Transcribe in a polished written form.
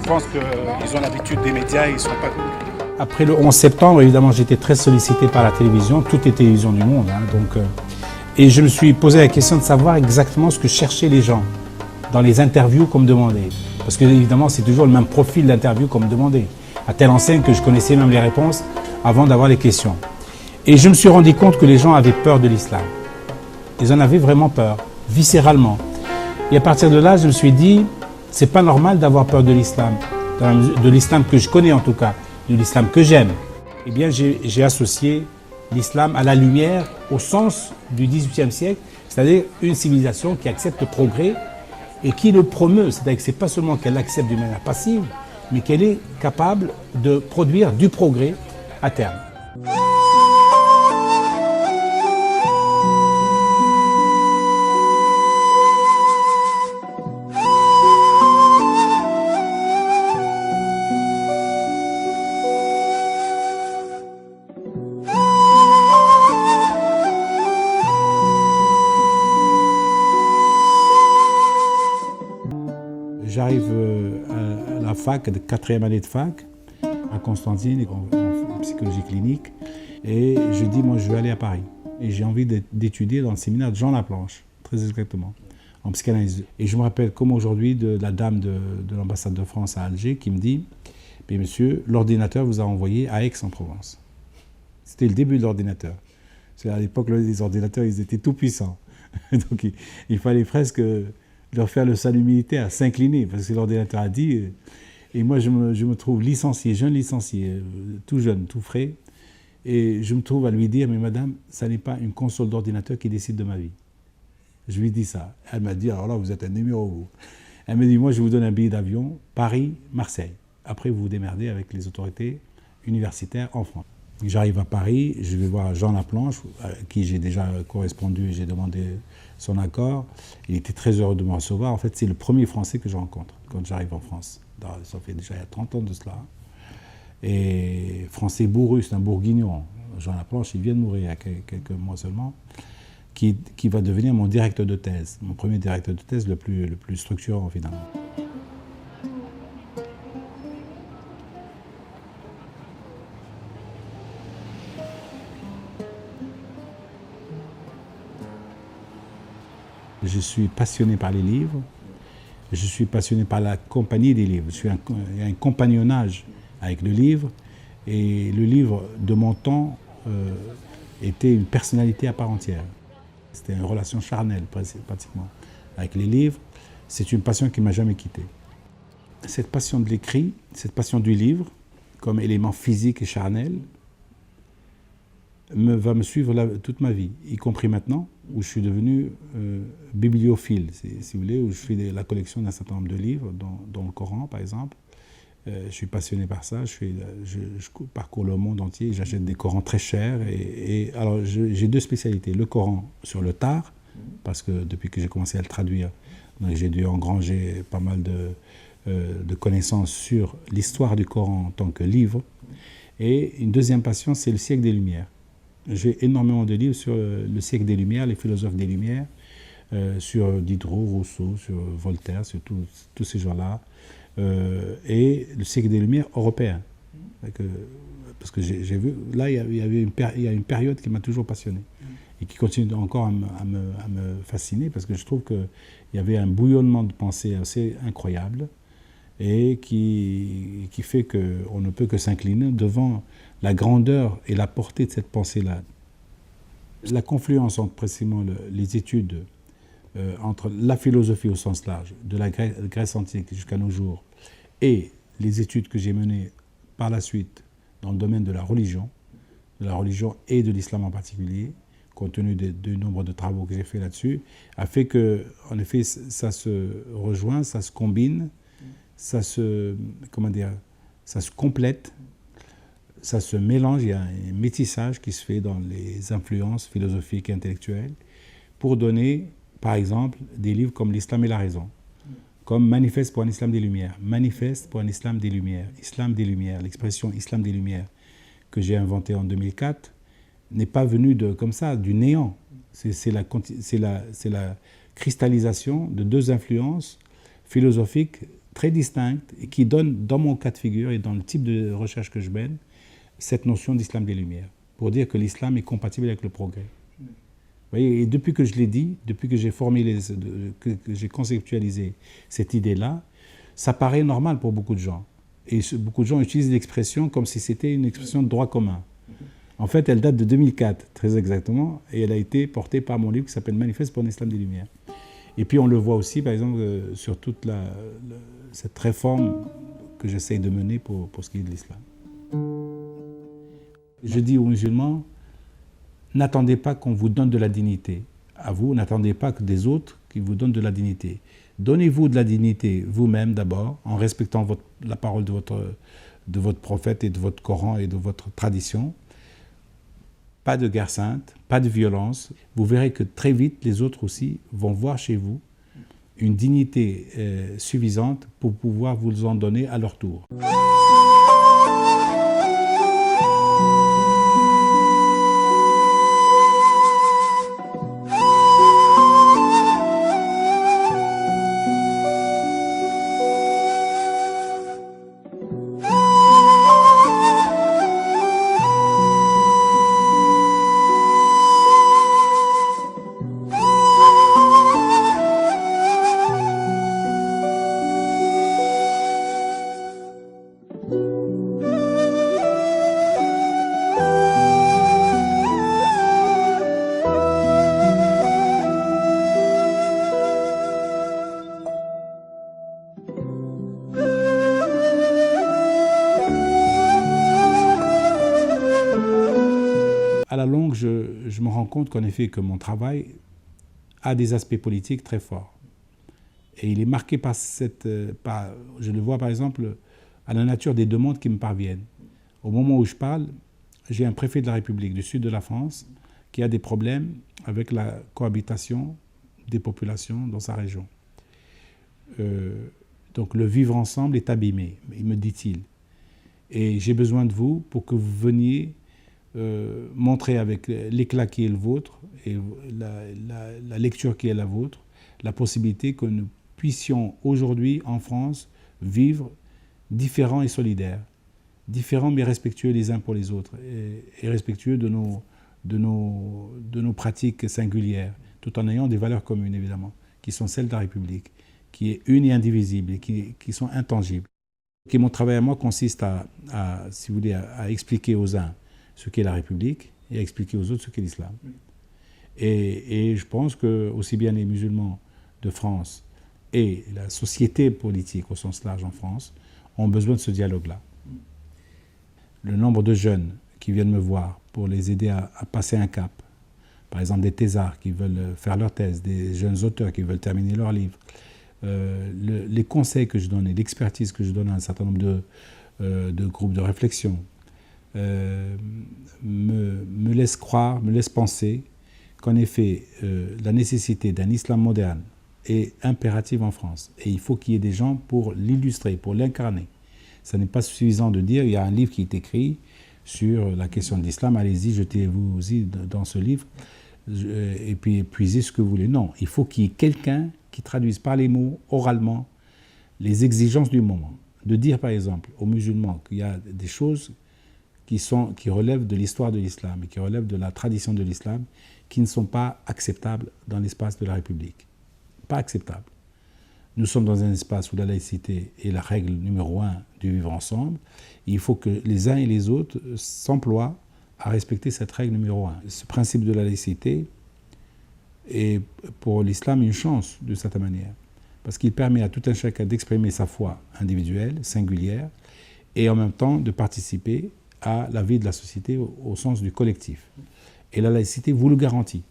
pense qu'ils ont l'habitude des médias, ils ne sont pas... Après le 11 septembre, évidemment, j'étais très sollicité par la télévision, toutes les télévisions du monde. Et je me suis posé la question de savoir exactement ce que cherchaient les gens dans les interviews qu'on me demandait. Parce que, évidemment, c'est toujours le même profil d'interview qu'on me demandait. À telle enseigne que je connaissais même les réponses avant d'avoir les questions. Et je me suis rendu compte que les gens avaient peur de l'islam. Ils en avaient vraiment peur, viscéralement. Et à partir de là, je me suis dit, c'est pas normal d'avoir peur de l'islam que je connais en tout cas, de l'islam que j'aime. Eh bien, j'ai associé l'islam à la lumière au sens du XVIIIe siècle, c'est-à-dire une civilisation qui accepte le progrès et qui le promeut. C'est-à-dire que ce n'est pas seulement qu'elle l'accepte d'une manière passive, mais qu'elle est capable de produire du progrès à terme. J'arrive à la fac, de 4e année de fac, à Constantine, en psychologie clinique, et je dis, moi, je vais aller à Paris. Et j'ai envie d'étudier dans le séminaire de Jean Laplanche, très exactement, en psychanalyse. Et je me rappelle comme aujourd'hui de la dame de l'ambassade de France à Alger qui me dit, mais monsieur, l'ordinateur vous a envoyé à Aix-en-Provence. C'était le début de l'ordinateur. À l'époque, les ordinateurs, ils étaient tout puissants. Donc, il fallait presque leur faire le salut militaire, s'incliner, parce que l'ordinateur a dit. Et moi, je me trouve licencié, jeune licencié, tout jeune, tout frais. Et je me trouve à lui dire, mais madame, ça n'est pas une console d'ordinateur qui décide de ma vie. Je lui dis ça. Elle m'a dit, alors là, vous êtes un numéro, vous. Elle me dit, moi, je vous donne un billet d'avion, Paris-Marseille. Après, vous vous démerdez avec les autorités universitaires en France. J'arrive à Paris, je vais voir Jean Laplanche, à qui j'ai déjà correspondu et j'ai demandé son accord. Il était très heureux de me recevoir. En fait, c'est le premier Français que je rencontre quand j'arrive en France. Ça fait déjà il y a 30 ans de cela. Et Français bourru, c'est un bourguignon. Jean Laplanche, il vient de mourir il y a quelques mois seulement, qui va devenir mon directeur de thèse, mon premier directeur de thèse le plus structurant finalement. Je suis passionné par les livres, je suis passionné par la compagnie des livres. Il y a un compagnonnage avec le livre, et le livre de mon temps était une personnalité à part entière. C'était une relation charnelle pratiquement avec les livres. C'est une passion qui ne m'a jamais quitté. Cette passion de l'écrit, cette passion du livre, comme élément physique et charnel, va me suivre toute ma vie, y compris maintenant, où je suis devenu bibliophile, si vous voulez, où je fais la collection d'un certain nombre de livres, dont le Coran, par exemple. Je suis passionné par ça, je parcours le monde entier, j'achète des Corans très chers. Alors, j'ai deux spécialités. Le Coran sur le tard, parce que depuis que j'ai commencé à le traduire, j'ai dû engranger pas mal de connaissances sur l'histoire du Coran en tant que livre. Et une deuxième passion, c'est le siècle des Lumières. J'ai énormément de livres sur le siècle des Lumières, les philosophes des Lumières, sur Diderot, Rousseau, sur Voltaire, sur tous ces gens-là, et le siècle des Lumières européen. Parce que j'ai vu, là, il y a une période qui m'a toujours passionné et qui continue encore à me fasciner, parce que je trouve qu'il y avait un bouillonnement de pensée assez incroyable et qui fait qu'on ne peut que s'incliner devant la grandeur et la portée de cette pensée-là. La confluence entre précisément les études entre la philosophie au sens large, de la Grèce antique jusqu'à nos jours, et les études que j'ai menées par la suite dans le domaine de la religion et de l'islam en particulier, compte tenu du nombre de travaux que j'ai fait là-dessus, a fait que, en effet, ça se rejoint, ça se combine, ça se complète, ça se mélange, il y a un métissage qui se fait dans les influences philosophiques et intellectuelles pour donner, par exemple, des livres comme L'Islam et la raison, comme Manifeste pour un islam des Lumières, Manifeste pour un islam des Lumières, Islam des Lumières, l'expression Islam des Lumières que j'ai inventée en 2004 n'est pas venue comme ça, du néant. C'est la cristallisation de deux influences philosophiques très distinctes et qui donnent, dans mon cas de figure et dans le type de recherche que je mène, cette notion d'islam des Lumières, pour dire que l'islam est compatible avec le progrès. Vous voyez, et depuis que je l'ai dit, depuis que j'ai que j'ai conceptualisé cette idée-là, ça paraît normal pour beaucoup de gens. Et beaucoup de gens utilisent l'expression comme si c'était une expression de droit commun. En fait, elle date de 2004, très exactement, et elle a été portée par mon livre qui s'appelle « Manifeste pour un islam des Lumières ». Et puis on le voit aussi, par exemple, sur toute cette réforme que j'essaye de mener pour ce qui est de l'islam. Je dis aux musulmans, n'attendez pas qu'on vous donne de la dignité. À vous, n'attendez pas que des autres qui vous donnent de la dignité. Donnez-vous de la dignité vous-même d'abord, en respectant la parole de votre prophète et de votre Coran et de votre tradition. Pas de guerre sainte, pas de violence. Vous verrez que très vite, les autres aussi vont voir chez vous une dignité suffisante pour pouvoir vous en donner à leur tour. À la longue, je me rends compte qu'en effet, que mon travail a des aspects politiques très forts. Et il est marqué par je le vois par exemple, à la nature des demandes qui me parviennent. Au moment où je parle, j'ai un préfet de la République du sud de la France qui a des problèmes avec la cohabitation des populations dans sa région. Donc le vivre ensemble est abîmé, me dit-il. Et j'ai besoin de vous pour que vous veniez montrer avec l'éclat qui est le vôtre et la lecture qui est la vôtre, la possibilité que nous puissions aujourd'hui en France vivre différents et solidaires, différents mais respectueux les uns pour les autres et respectueux de nos pratiques singulières, tout en ayant des valeurs communes évidemment, qui sont celles de la République, qui est une et indivisible et qui sont intangibles. Et mon travail à moi consiste si vous voulez, à expliquer aux uns ce qu'est la République et à expliquer aux autres ce qu'est l'islam. Et je pense que aussi bien les musulmans de France et la société politique au sens large en France ont besoin de ce dialogue-là. Le nombre de jeunes qui viennent me voir pour les aider à passer un cap, par exemple des thésards qui veulent faire leur thèse, des jeunes auteurs qui veulent terminer leur livre, les conseils que je donne et l'expertise que je donne à un certain nombre de groupes de réflexion, me laisse croire, me laisse penser qu'en effet, la nécessité d'un islam moderne est impérative en France. Et il faut qu'il y ait des gens pour l'illustrer, pour l'incarner. Ce n'est pas suffisant de dire, il y a un livre qui est écrit sur la question de l'islam, allez-y, jetez-vous-y dans ce livre, et puis puisez ce que vous voulez. Non, il faut qu'il y ait quelqu'un qui traduise par les mots, oralement, les exigences du moment. De dire, par exemple, aux musulmans qu'il y a des choses qui relèvent de l'histoire de l'islam et qui relèvent de la tradition de l'islam, qui ne sont pas acceptables dans l'espace de la République. Pas acceptables. Nous sommes dans un espace où la laïcité est la règle numéro 1 du vivre ensemble. Il faut que les uns et les autres s'emploient à respecter cette règle numéro 1. Ce principe de la laïcité est pour l'islam une chance, de certaine manière, parce qu'il permet à tout un chacun d'exprimer sa foi individuelle, singulière, et en même temps de participer à la vie de la société au sens du collectif. Et la laïcité vous le garantit.